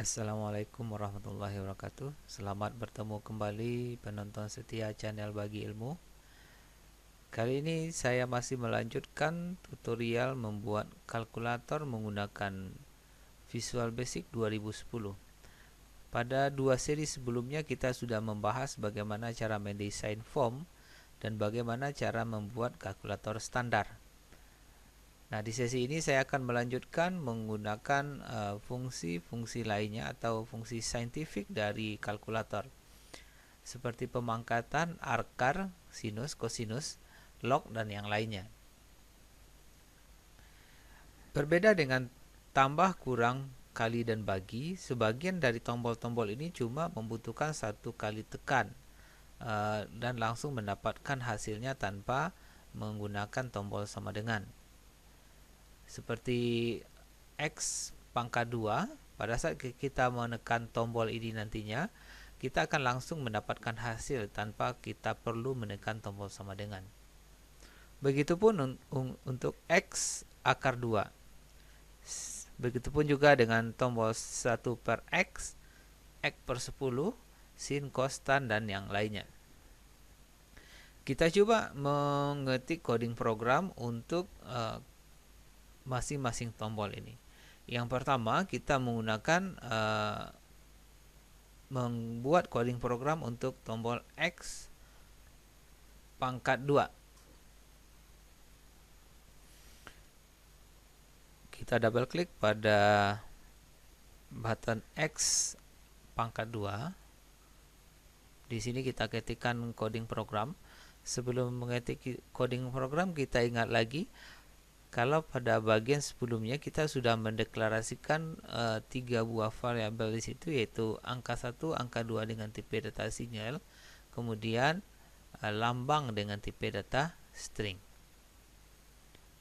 Assalamualaikum warahmatullahi wabarakatuh. Selamat bertemu kembali penonton setia channel Bagi Ilmu. Kali ini saya masih melanjutkan tutorial membuat kalkulator menggunakan Visual Basic 2010. Pada dua seri sebelumnya kita sudah membahas bagaimana cara mendesain form dan bagaimana cara membuat kalkulator standar. Nah, di sesi ini saya akan melanjutkan menggunakan fungsi-fungsi lainnya atau fungsi saintifik dari kalkulator, seperti pemangkatan, akar, sinus, kosinus, log, dan yang lainnya. Berbeda dengan tambah, kurang, kali, dan bagi, sebagian dari tombol-tombol ini cuma membutuhkan satu kali tekan dan langsung mendapatkan hasilnya tanpa menggunakan tombol sama dengan. Seperti X pangkat 2, pada saat kita menekan tombol ini nantinya, kita akan langsung mendapatkan hasil tanpa kita perlu menekan tombol sama dengan. Begitupun untuk X akar 2. Begitupun juga dengan tombol 1 per X, X per 10, sin, cos, tan, dan yang lainnya. Kita coba mengetik coding program untuk masing-masing tombol ini. Yang pertama, kita menggunakan membuat coding program untuk tombol X pangkat 2. Kita double klik pada button X pangkat 2. Di sini kita ketikkan coding program. Sebelum mengetik coding program, kita ingat lagi kalau pada bagian sebelumnya kita sudah mendeklarasikan 3 buah variabel di situ, yaitu angka 1, angka 2 dengan tipe data sinyal, kemudian lambang dengan tipe data string.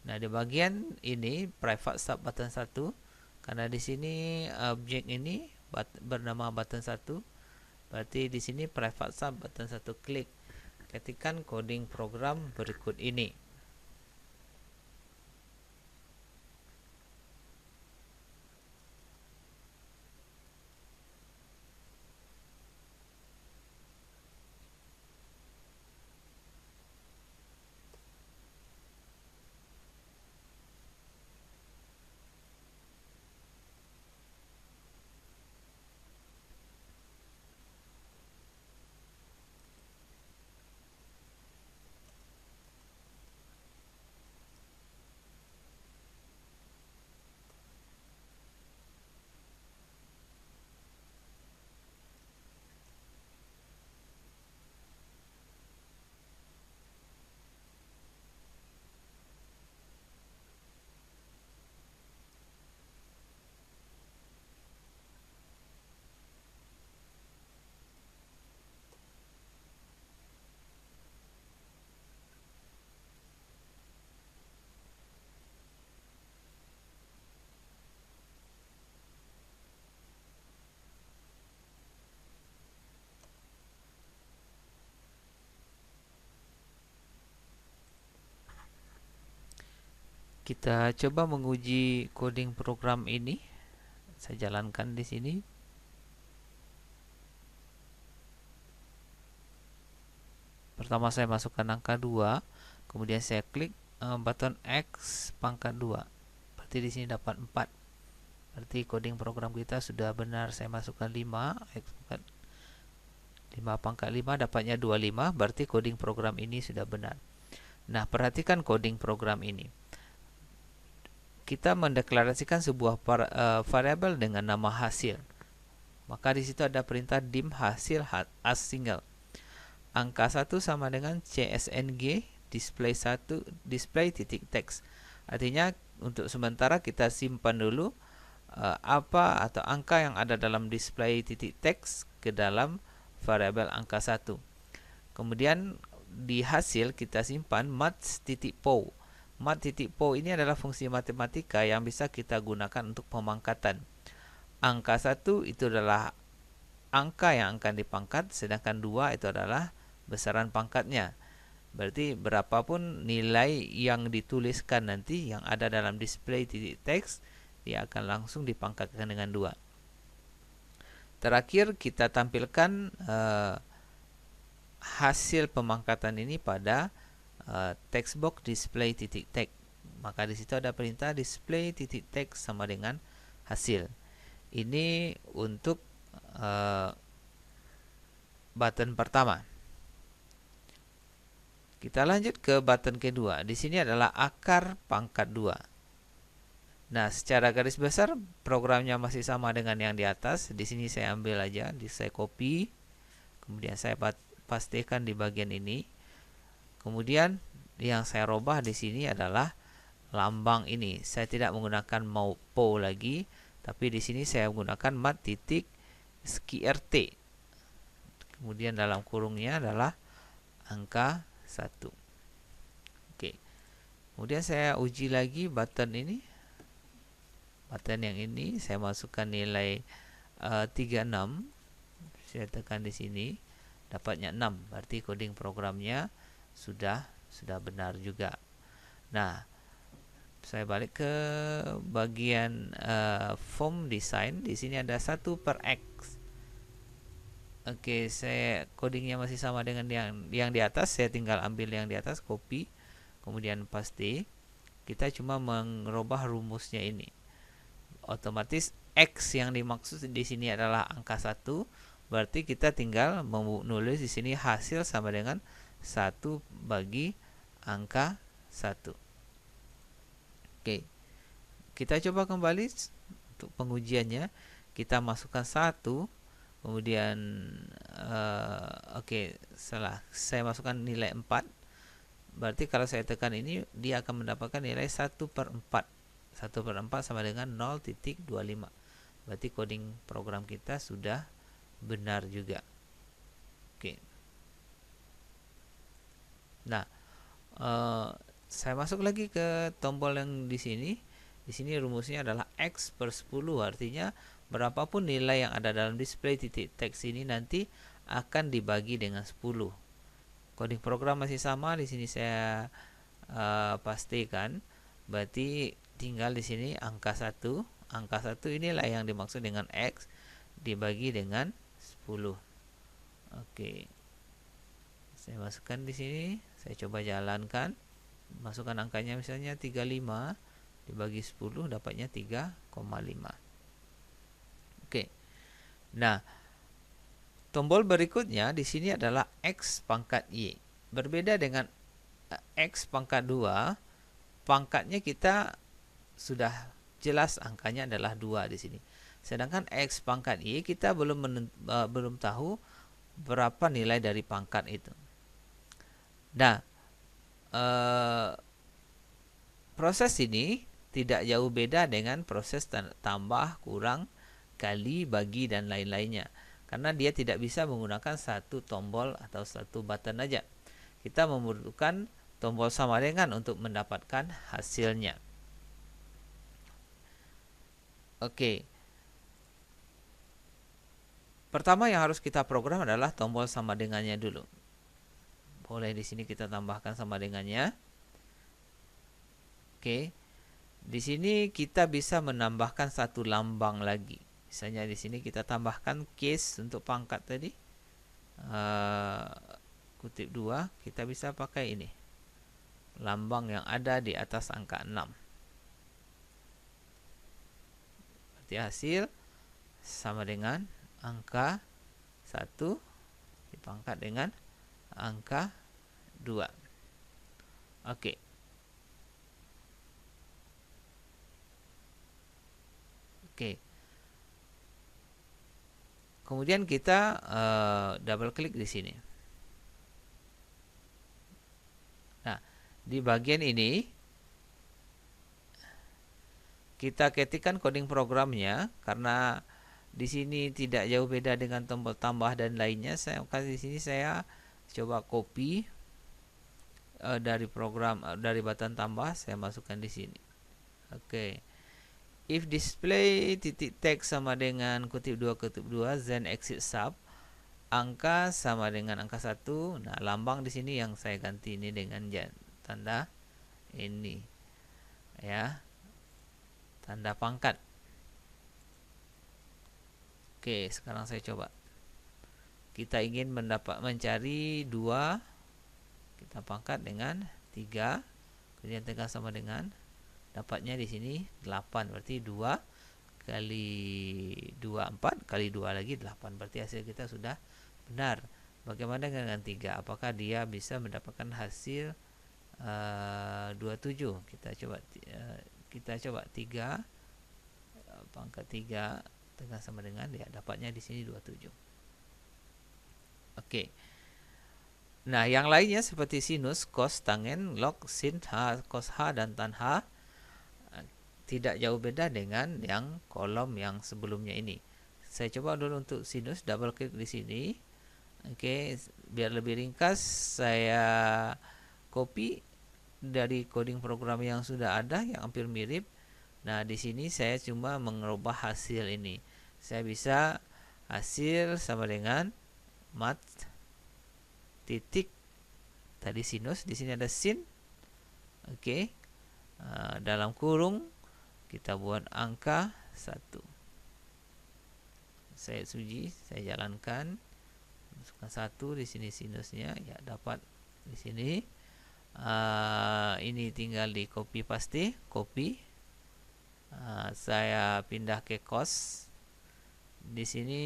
Nah, di bagian ini private sub button 1, karena di sini objek ini bernama button 1, berarti di sini private sub button 1 klik. Ketikkan coding program berikut ini. Kita coba menguji coding program ini. Saya jalankan di sini. Pertama saya masukkan angka 2, kemudian saya klik button X pangkat 2. Berarti di sini dapat 4. Berarti coding program kita sudah benar. Saya masukkan 5, X pangkat 5 pangkat 5 dapatnya 25, berarti coding program ini sudah benar. Nah, perhatikan coding program ini. Kita mendeklarasikan sebuah variabel dengan nama hasil. Maka di situ ada perintah dim hasil as single. Angka 1 sama dengan csng display titik teks. Artinya untuk sementara kita simpan dulu apa atau angka yang ada dalam display titik teks ke dalam variabel angka 1. Kemudian di hasil kita simpan mat.pow. Mat.pow ini adalah fungsi matematika yang bisa kita gunakan untuk pemangkatan. Angka 1 itu adalah angka yang akan dipangkat, sedangkan 2 itu adalah besaran pangkatnya. Berarti berapapun nilai yang dituliskan nanti yang ada dalam display titik teks, dia akan langsung dipangkatkan dengan 2. Terakhir kita tampilkan hasil pemangkatan ini pada text box display titik teks. Maka di situ ada perintah display titik teks sama dengan hasil. Ini untuk button pertama. Kita lanjut ke button kedua. Di sini adalah akar pangkat 2. Nah, secara garis besar programnya masih sama dengan yang di atas. Di sini saya ambil aja, saya copy, kemudian saya pastikan di bagian ini. Kemudian yang saya robah di sini adalah lambang ini. Saya tidak menggunakan po lagi, tapi di sini saya menggunakan mat titik skrt. Kemudian dalam kurungnya adalah angka 1. Oke. Kemudian saya uji lagi button ini. Button yang ini saya masukkan nilai 36. Saya tekan di sini, dapatnya 6. Berarti coding programnya sudah benar juga. Nah, saya balik ke bagian form design. Di sini ada 1/x. Oke, saya codingnya masih sama dengan yang di atas. Saya tinggal ambil yang di atas, copy, kemudian paste. Kita cuma merubah rumusnya ini. Otomatis x yang dimaksud di sini adalah angka 1. Berarti kita tinggal menulis di sini hasil sama dengan 1 bagi angka 1. Oke. Kita coba kembali untuk pengujiannya. Kita masukkan 1. Kemudian salah. Saya masukkan nilai 4. Berarti kalau saya tekan ini, dia akan mendapatkan nilai 1/4. 1/4 sama dengan 0.25. Berarti coding program kita sudah benar juga. Oke. Nah, saya masuk lagi ke tombol yang di sini. Di sini rumusnya adalah x/10, artinya berapapun nilai yang ada dalam display titik teks ini nanti akan dibagi dengan 10. Coding program masih sama. Di sini saya pastikan. Berarti tinggal di sini angka 1. Angka 1 inilah yang dimaksud dengan x dibagi dengan 10. Oke. Saya masukkan di sini, saya coba jalankan. Masukkan angkanya misalnya 35 dibagi 10 dapatnya 3,5. Oke. Nah, tombol berikutnya di sini adalah x pangkat y. Berbeda dengan x pangkat 2, pangkatnya kita sudah jelas angkanya adalah 2 di sini. Sedangkan x pangkat y kita belum tahu berapa nilai dari pangkat itu. Nah, proses ini tidak jauh beda dengan proses tambah, kurang, kali, bagi, dan lain-lainnya. Karena dia tidak bisa menggunakan satu tombol atau satu button aja. Kita membutuhkan tombol sama dengan untuk mendapatkan hasilnya. Oke. Pertama yang harus kita program adalah tombol sama dengannya dulu. Boleh di sini kita tambahkan sama dengannya. Oke. Di sini kita bisa menambahkan satu lambang lagi. Misalnya di sini kita tambahkan case untuk pangkat tadi. Kutip 2, kita bisa pakai ini. Lambang yang ada di atas angka 6. Berarti hasil sama dengan angka 1 dipangkat dengan angka 2. Oke. Oke. Kemudian kita double klik di sini. Nah, di bagian ini kita ketikkan coding programnya karena di sini tidak jauh beda dengan tombol tambah dan lainnya. Di sini saya coba copy dari program dari button tambah, saya masukkan di sini. Oke. If display titik teks sama dengan kutip 2 then exit sub, angka sama dengan angka 1. Nah, lambang di sini yang saya ganti ini dengan tanda ini. Ya. Tanda pangkat. Oke, sekarang saya coba. Kita ingin mencari 2, kita pangkat dengan 3, kemudian tekan sama dengan, dapatnya di sini 8, berarti 2 kali 2 4, kali 2 lagi 8, berarti hasil kita sudah benar. Bagaimana dengan 3? Apakah dia bisa mendapatkan hasil 27? Kita coba 3 pangkat 3 tekan sama dengan, ya dapatnya di sini 27. Oke. Nah, yang lainnya seperti sinus, cos, tangen, log, sin, h, cos h dan tan h tidak jauh beda dengan yang kolom yang sebelumnya ini. Saya coba dulu untuk sinus, double klik di sini. Oke, biar lebih ringkas saya copy dari coding program yang sudah ada yang hampir mirip. Nah, di sini saya cuma mengubah hasil ini. Saya bisa hasil sama dengan mat titik tadi sinus, di sini ada sin. Oke. Dalam kurung kita buat angka 1. Saya uji, saya jalankan. Masukkan 1 di sini sinusnya, ya dapat di sini. Ini tinggal di copy paste, copy. Saya pindah ke cos. Di sini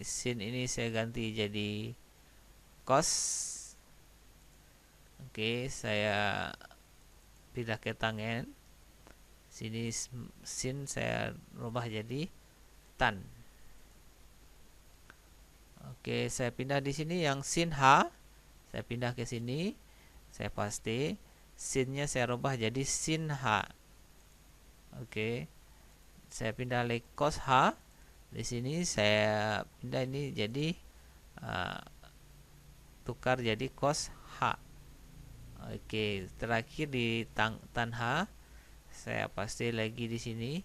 sin ini saya ganti jadi cos. Oke, saya pindah ke tangen. Sini sin saya rubah jadi tan. Oke, saya pindah di sini yang sin h. Saya pindah ke sini. Saya paste. Sinnya saya rubah jadi sin h. Oke. Saya pindah lagi cos h. Di sini saya pindah ini jadi tukar jadi cos h. Oke, terakhir di tan h saya paste lagi di sini.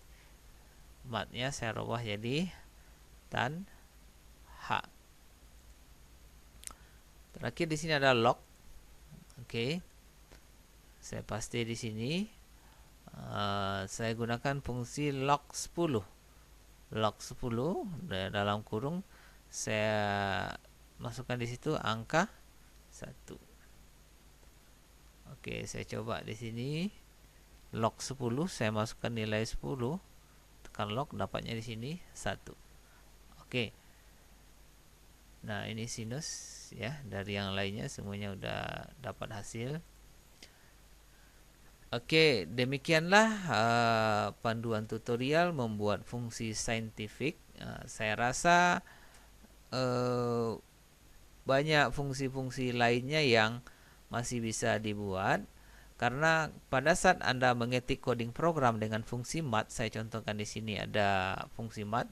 Matnya saya rubah jadi tan h. Terakhir di sini ada log. Oke. Saya paste di sini. Saya gunakan fungsi log 10. Log 10 dalam kurung saya masukkan di situ angka 1. Oke, saya coba di sini log 10, saya masukkan nilai 10, tekan log, dapatnya di sini 1. Oke. Nah, ini sinus ya, dari yang lainnya semuanya udah dapat hasil. Oke, demikianlah panduan tutorial membuat fungsi saintifik. Saya rasa banyak fungsi-fungsi lainnya yang masih bisa dibuat, karena pada saat Anda mengetik coding program dengan fungsi mat, saya contohkan di sini ada fungsi mat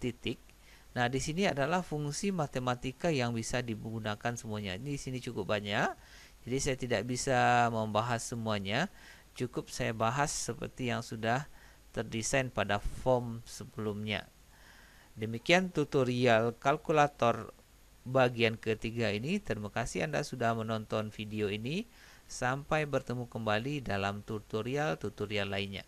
titik. Nah, di sini adalah fungsi matematika yang bisa digunakan semuanya. Ini di sini cukup banyak, jadi saya tidak bisa membahas semuanya. Cukup saya bahas seperti yang sudah terdesain pada form sebelumnya. Demikian tutorial kalkulator bagian ketiga ini. Terima kasih Anda sudah menonton video ini. Sampai bertemu kembali dalam tutorial-tutorial lainnya.